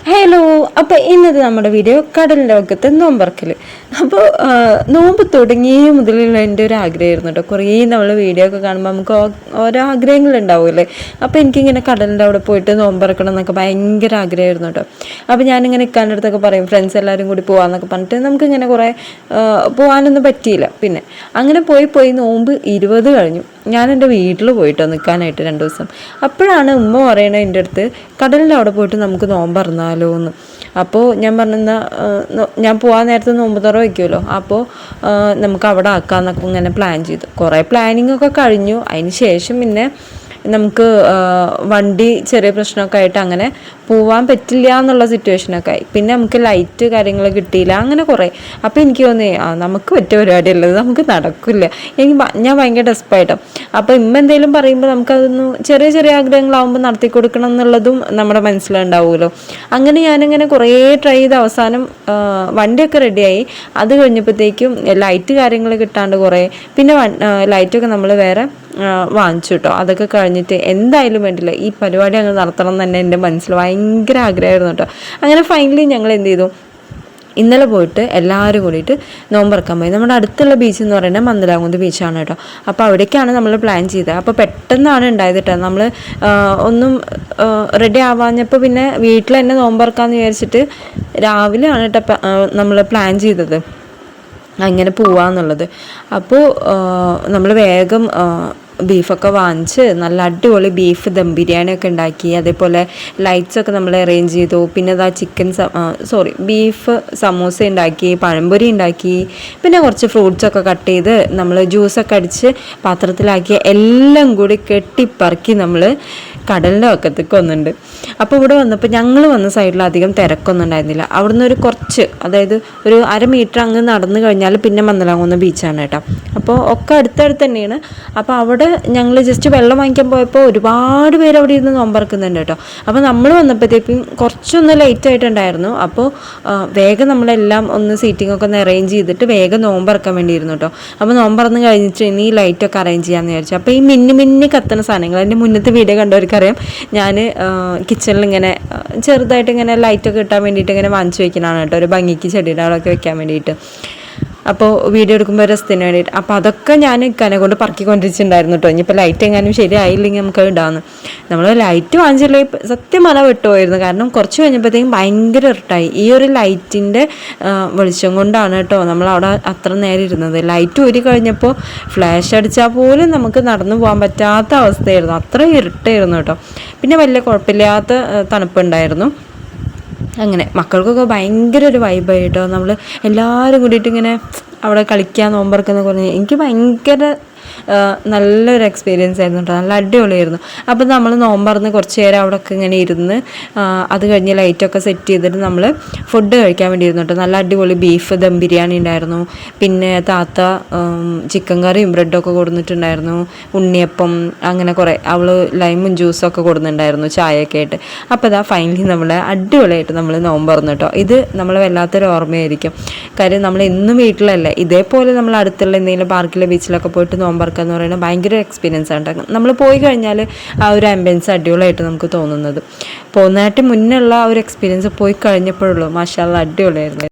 Hello, അപ്പോൾ ഇന്നത്തെ നമ്മുടെ വീഡിയോ കടൽ ലോകത്തെ നോമ്പറക്കൽ. അപ്പോൾ നോമ്പ് തുടങ്ങിയ മുതലുള്ള എൻ്റെ ഒരു ആഗ്രഹമായിരുന്നു കേട്ടോ. കുറേ നമ്മൾ വീഡിയോ ഒക്കെ കാണുമ്പോൾ നമുക്ക് ഓരോ ആഗ്രഹങ്ങളുണ്ടാവില്ലേ. അപ്പോൾ എനിക്കിങ്ങനെ കടലിൻ്റെ അവിടെ പോയിട്ട് നോമ്പറക്കണം എന്നൊക്കെ ഭയങ്കര ആഗ്രഹമായിരുന്നു കേട്ടോ. അപ്പോൾ ഞാനിങ്ങനെ ഇക്കാൻ്റെ അടുത്തൊക്കെ പറയും, ഫ്രണ്ട്സ് എല്ലാവരും കൂടി പോകാമെന്നൊക്കെ പറഞ്ഞിട്ട് നമുക്കിങ്ങനെ കുറേ പോകാനൊന്നും പറ്റിയില്ല. പിന്നെ അങ്ങനെ പോയി നോമ്പ് 20 കഴിഞ്ഞു. ഞാൻ എൻ്റെ വീട്ടിൽ പോയിട്ടോ നിൽക്കാനായിട്ട് 2 ദിവസം. അപ്പോഴാണ് ഉമ്മ പറയണത് എൻ്റെ അടുത്ത്, കടലിൻ്റെ അവിടെ പോയിട്ട് നമുക്ക് നോമ്പറന്നാലോ എന്ന്. അപ്പോൾ ഞാൻ പറഞ്ഞ ഞാൻ പോകാൻ നേരത്തെ നോമ്പ് തുറ വയ്ക്കുമല്ലോ, അപ്പോൾ നമുക്ക് അവിടെ ആക്കാമെന്നൊക്കെ ഇങ്ങനെ പ്ലാൻ ചെയ്തു. കുറേ പ്ലാനിങ് ഒക്കെ കഴിഞ്ഞു. അതിന് ശേഷം പിന്നെ നമുക്ക് വണ്ടി ചെറിയ പ്രശ്നമൊക്കെ ആയിട്ട് അങ്ങനെ പോവാൻ പറ്റില്ല എന്നുള്ള സിറ്റുവേഷനൊക്കെ ആയി. പിന്നെ നമുക്ക് ലൈറ്റ് കാര്യങ്ങൾ കിട്ടിയില്ല, അങ്ങനെ കുറേ. അപ്പോൾ എനിക്ക് തോന്നി നമുക്ക് പറ്റിയ പരിപാടിയല്ലത്, നമുക്ക് നടക്കില്ല. ഞാൻ ഭയങ്കര ഡെസ്പായിട്ടോ. അപ്പോൾ എന്തെങ്കിലും പറയുമ്പോൾ നമുക്കതൊന്ന് ചെറിയ ചെറിയ ആഗ്രഹങ്ങളാകുമ്പോൾ നടത്തി കൊടുക്കണം എന്നുള്ളതും നമ്മുടെ മനസ്സിലുണ്ടാവുമല്ലോ. അങ്ങനെ ഞാനിങ്ങനെ കുറേ ട്രൈ ചെയ്ത് അവസാനം വണ്ടിയൊക്കെ റെഡിയായി. അത് കഴിഞ്ഞപ്പോഴത്തേക്കും ലൈറ്റ് കാര്യങ്ങൾ കിട്ടാണ്ട് കുറേ, പിന്നെ ലൈറ്റൊക്കെ നമ്മൾ വേറെ വാങ്ങിച്ചു കേട്ടോ. അതൊക്കെ കഴിഞ്ഞിട്ട് എന്തായാലും വേണ്ടില്ല ഈ പരിപാടി അങ്ങ് നടത്തണം എന്ന് തന്നെ എൻ്റെ മനസ്സിൽ ഭയങ്കര ആഗ്രഹമായിരുന്നു കേട്ടോ. അങ്ങനെ ഫൈനലി ഞങ്ങൾ എന്ത് ചെയ്തു, ഇന്നലെ പോയിട്ട് എല്ലാവരും കൂടിയിട്ട് നോമ്പറക്കാൻ പോയി. നമ്മുടെ അടുത്തുള്ള ബീച്ച് എന്ന് പറയുന്നത് മന്ദലാകുന്ന് ബീച്ചാണ് കേട്ടോ. അപ്പോൾ അവിടേക്കാണ് നമ്മൾ പ്ലാൻ ചെയ്തത്. അപ്പോൾ പെട്ടെന്നാണ് ഉണ്ടായത് കേട്ടോ. നമ്മൾ ഒന്നും റെഡി ആവാഞ്ഞപ്പോൾ പിന്നെ വീട്ടിൽ തന്നെ നോമ്പറക്കാമെന്ന് വിചാരിച്ചിട്ട് രാവിലെയാണ് കേട്ടോ നമ്മൾ പ്ലാൻ ചെയ്തത് അങ്ങനെ പോവാന്നുള്ളത്. അപ്പോൾ നമ്മൾ വേഗം ബീഫൊക്കെ വാങ്ങിച്ച് നല്ല അടിപൊളി ബീഫ് ദം ബിരിയാണിയൊക്കെ ഉണ്ടാക്കി. അതേപോലെ ലൈറ്റ്സൊക്കെ നമ്മൾ അറേഞ്ച് ചെയ്തു. പിന്നെ അതാ ബീഫ് സമൂസ ഉണ്ടാക്കി, പഴംപൊരി ഉണ്ടാക്കി, പിന്നെ കുറച്ച് ഫ്രൂട്ട്സൊക്കെ കട്ട് ചെയ്ത് നമ്മൾ ജ്യൂസൊക്കെ അടിച്ച് പാത്രത്തിലാക്കി എല്ലാം കൂടി കെട്ടിപ്പറക്കി നമ്മൾ കടലിൻ്റെ വക്കത്തേക്ക് വന്നിട്ടുണ്ട്. അപ്പോൾ ഇവിടെ വന്നപ്പോൾ ഞങ്ങൾ വന്ന സൈഡിൽ അധികം തിരക്കൊന്നും ഉണ്ടായിരുന്നില്ല. അവിടുന്ന് ഒരു കുറച്ച്, അതായത് ഒരു 1/2 മീറ്റർ അങ്ങ് നടന്നു കഴിഞ്ഞാൽ പിന്നെ മന്ദലാകുന്ന ബീച്ചാണ് കേട്ടോ. അപ്പോൾ ഒക്കെ അടുത്തടുത്ത് തന്നെയാണ്. അപ്പോൾ അവിടെ ഞങ്ങൾ ജസ്റ്റ് വെള്ളം വാങ്ങിക്കാൻ പോയപ്പോൾ ഒരുപാട് പേര് അവിടെ ഇരുന്ന് നോമ്പറക്കുന്നുണ്ട് കേട്ടോ. അപ്പോൾ നമ്മൾ വന്നപ്പോഴത്തേക്കും കുറച്ചൊന്ന് ലേറ്റ് ആയിട്ടുണ്ടായിരുന്നു. അപ്പോൾ വേഗം നമ്മളെല്ലാം ഒന്ന് സീറ്റിങ്ങൊക്കെ ഒന്ന് അറേഞ്ച് ചെയ്തിട്ട് വേഗം നോമ്പറക്കാൻ വേണ്ടിയിരുന്നു കേട്ടോ. അപ്പോൾ നോമ്പറന്ന് കഴിഞ്ഞിട്ട് ഇനി ലൈറ്റൊക്കെ അറേഞ്ച് ചെയ്യാമെന്ന് വിചാരിച്ചു. അപ്പോൾ ഈ മിന്നി കത്തുന്ന സാധനങ്ങൾ എൻ്റെ മുന്നത്തെ വീഡിയോ കണ്ടവർക്കറിയാം, ഞാൻ കിച്ചണിൽ ഇങ്ങനെ ചെറുതായിട്ട് ഇങ്ങനെ ലൈറ്റൊക്കെ കിട്ടാൻ വേണ്ടിയിട്ട് ഇങ്ങനെ വാങ്ങിച്ചു വയ്ക്കുന്നതാണ് കേട്ടോ, ഒരു ഭംഗിക്ക് ചെടിയുടെ അവിടെയൊക്കെ വെക്കാൻ വേണ്ടിയിട്ട്. അപ്പോൾ വീഡിയോ എടുക്കുമ്പോൾ രസത്തിന് വേണ്ടിയിട്ട്. അപ്പോൾ അതൊക്കെ ഞാൻ ഇക്കാനെ കൊണ്ട് പറക്കിക്കൊണ്ടിരിച്ചിട്ടുണ്ടായിരുന്നു കേട്ടോ. ഇനിയിപ്പോൾ ലൈറ്റ് എങ്ങാനും ശരിയായില്ലെങ്കിൽ നമുക്ക് ഇടാമെന്ന്. നമ്മൾ ലൈറ്റ് വാങ്ങിച്ചില്ലേ സത്യം മല വിട്ടുപോയിരുന്നു. കാരണം കുറച്ച് കഴിഞ്ഞപ്പോഴത്തേക്കും ഭയങ്കര ഇറിട്ടായി. ഈ ഒരു ലൈറ്റിൻ്റെ വെളിച്ചം കൊണ്ടാണ് കേട്ടോ നമ്മൾ അവിടെ അത്ര നേരം ഇരുന്നത്. ലൈറ്റ് ഊരി കഴിഞ്ഞപ്പോൾ ഫ്ലാഷ് അടിച്ചാൽ പോലും നമുക്ക് നടന്നു പോകാൻ പറ്റാത്ത അവസ്ഥയായിരുന്നു. അത്ര ഇരുട്ടായിരുന്നു കേട്ടോ. പിന്നെ വലിയ കുഴപ്പമില്ലാത്ത തണുപ്പുണ്ടായിരുന്നു. അങ്ങനെ മക്കൾക്കൊക്കെ ഭയങ്കര ഒരു വൈബായി കേട്ടോ. നമ്മൾ എല്ലാവരും കൂടിയിട്ട് ഇങ്ങനെ അവിടെ കളിക്കാൻ നോമ്പറക്കുന്ന പറഞ്ഞ് എനിക്ക് ഭയങ്കര നല്ലൊരു എക്സ്പീരിയൻസ് ആയിരുന്നു കേട്ടോ. നല്ല അടിപൊളിയായിരുന്നു. അപ്പോൾ നമ്മൾ നോമ്പറന്ന് കുറച്ച് നേരം അവിടെ ഒക്കെ ഇങ്ങനെ ഇരുന്ന് അത് കഴിഞ്ഞ് ലൈറ്റൊക്കെ സെറ്റ് ചെയ്തിട്ട് നമ്മൾ ഫുഡ് കഴിക്കാൻ വേണ്ടി ഇരുന്നു കേട്ടോ. നല്ല അടിപൊളി ബീഫ് ദം ബിരിയാണി ഉണ്ടായിരുന്നു. പിന്നെ താത്ത ചിക്കൻ കറിയും ബ്രെഡൊക്കെ കൊടുത്തിട്ടുണ്ടായിരുന്നു, ഉണ്ണിയപ്പം, അങ്ങനെ കുറേ അവൾ ലൈമും ജ്യൂസൊക്കെ കൊടുത്തിട്ടുണ്ടായിരുന്നു, ചായയൊക്കെ ആയിട്ട്. അപ്പോൾ ഇതാ ഫൈനലി നമ്മൾ അടിപൊളിയായിട്ട് നമ്മൾ നോമ്പറന്നു കേട്ടോ. ഇത് നമ്മൾ വല്ലാത്തൊരു ഓർമ്മയായിരിക്കും. കാര്യം നമ്മൾ എന്നും വീട്ടിലല്ലേ, ഇതേപോലെ നമ്മൾ അടുത്തുള്ള എന്തെങ്കിലും പാർക്കിലെ ബീച്ചിലൊക്കെ പോയിട്ട് നോമ്പറക്കുക എന്ന് പറയുന്നത് ഭയങ്കര എക്സ്പീരിയൻസ് ആണ്. നമ്മൾ പോയി കഴിഞ്ഞാൽ ആ ഒരു ആംബിയൻസ് അടിപൊളിയായിട്ട് നമുക്ക് തോന്നുന്നത്. പോകുന്നതായിട്ട് മുന്നുള്ള ആ ഒരു എക്സ്പീരിയൻസ് പോയി കഴിഞ്ഞപ്പോഴുള്ളൂ മാഷാ അല്ലാഹ് അടിപൊളിയായിരുന്നു.